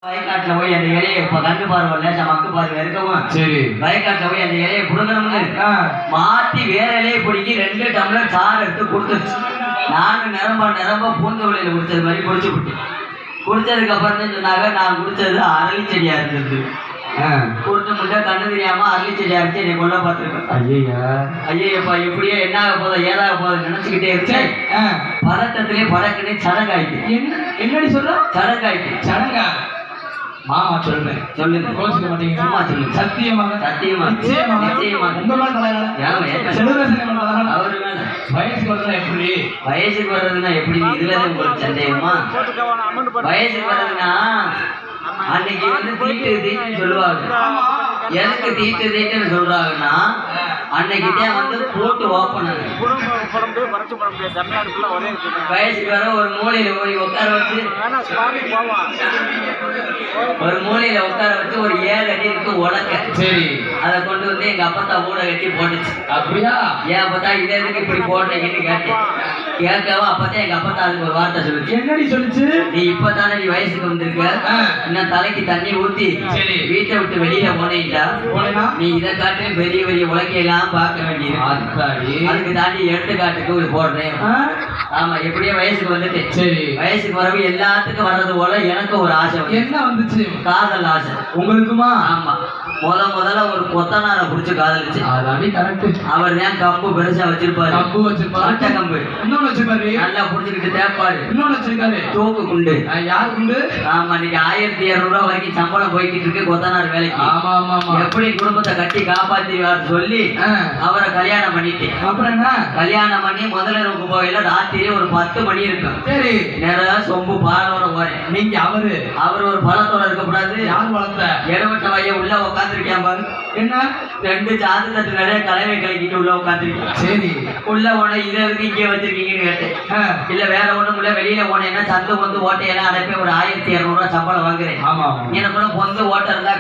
வயக்காட்டுல போய் அந்த இலையை கண்டு பார்வை மக்கு பார்வை இருக்கவும் சரி வயக்காட்டுல போய் அந்த இலையை புடுங்கணும்னு மாத்தி வேற இலையை பிடிக்கி 2 டம்ளர் சாறு எடுத்து கொடுத்துருச்சு. நானும் நிரம்ப பூந்த வழியில குடிச்சது மாதிரி குடிச்சு விட்டேன். குடிச்சதுக்கு அப்புறம் சொன்னாங்க நான் குடிச்சது அரளி செடியா இருந்தது. குடிச்சு முட்டை கண்ணு தெரியாம அரளி செடியா இருந்துச்சு என்னை கொள்ள பார்த்துருக்கேன். ஐயப்பா எப்படியோ என்ன ஆக போதோ ஏதாக போதும் நினைச்சுக்கிட்டே இருக்கேன். பதட்டத்திலே படக்குன்னு சடங்காயிட்டு. என்னடி சொல்ற? சடங்காயிட்டு. சடங்கா? மாமா சொல்றேன், சொல்லுங்க, கோச்சுக்க மாட்டீங்க, சும்மா சொல்லுங்க. சத்தியமாக உங்க மேல அவரு மேல வயசுக்கு வரதுனா எப்படி? வயசுக்கு வர்றதுன்னா எப்படி? இதுல உங்களுக்கு சந்தேகமா? வயசுக்கு வர்றதுன்னா அன்னைக்கு தீட்டுன்னு சொல்லுவாங்க. எனக்கு தீட்டுன்னு சொல்றாங்கன்னா அன்னைக்கு தான் போட்டு ஓப்பன் வயசுக்கு வர ஒரு மூலையில போய் உட்கார வச்சு ஒரு 7 அடி இருக்கு உலக்க. சரி, அதை கொண்டு வந்து எங்க அப்பத்தா ஊட கட்டி போட்டுச்சு. அப்படியா? ஏன் அப்பத்தா இதே எதுக்கு இப்படி போடுறீங்கன்னு கேட்டேன். கேட்கவும் அப்பதான் எங்க அப்பத்தா அதுக்கு ஒரு வார்த்தை சொல்லுச்சு. என்னடி சொல்லுச்சு? நீ இப்பதானே நீ வயசுக்கு வந்திருக்க, இன்னும் தலைக்கு தண்ணி ஊத்தி வீட்டை விட்டு வெளியில போனீங்களா நீ இதை காட்டு பெரிய பெரிய உலக்கையெல்லாம் பார்க்க வேண்டியது. அதுக்கு தாண்டி எடுத்துக்காட்டுக்கு போடுறேன். ஆமா, எப்படியோ வயசுக்கு வந்துட்டேன். சரி, வயசுக்கு வரவு எல்லாத்துக்கும் வர்றது போல எனக்கு ஒரு ஆசை. என்ன வந்துச்சு? காதல் ஆசை. உங்களுக்குமா? ஆமா, முதல்ல ஒரு கொத்தனாரை புடிச்சு காதலிச்சு. அவர் தான் கம்பு பெருசா வச்சிருப்பாரு. கம்பு வச்சிருப்பாரு, அட்டை கம்பு. இன்னொன்னு வச்சிருப்பாரு, நல்லா புடிச்சுக்கிட்டு தேப்பாரு. இன்னொன்னு வச்சிருக்காரு, தூக்கு குண்டு. யார் குண்டு? ஆமா, இன்னைக்கு 1200 ரூபாய் வரைக்கும் சம்பளம் போய்கிட்டு இருக்கு கொத்தனார் வேலைக்கு. ஆமா ஆமா, எப்படி குடும்பத்தை கட்டி காப்பாத்திடுவார் சொல்லி அவரை கல்யாணம் பண்ணிட்டேன். அப்புறம் என்ன? கல்யாணம் பண்ணி முதல்ல ரூபா போயில ராத்திரி ஒரு 10 மணி இருக்கும். சரி, நேர சொம்பு பாலோட போறேன். நீங்க அவர் ஒரு பழத்தோட இருக்கக்கூடாது. யார் வளர்த்த? இடவட்ட வைய உள்ள உட்காந்துருக்கேன் பாரு. என்ன 2 சாது தட்டு நிறைய கலவை கலக்கிட்டு உள்ள உட்காந்துருக்கேன். சரி, உள்ள போன இதை இருக்கு இங்கே வச்சிருக்கீங்கன்னு கேட்டேன். இல்ல வேற ஒண்ணும் இல்ல, வெளியில போனேன்னா சந்து வந்து ஓட்டையெல்லாம் அடைப்பே ஒரு 1200 ரூபாய் சம்பளம் வாங்குறேன். ஆமா, எனக்குள்ள பொந்து ஓட்டை இருந்தா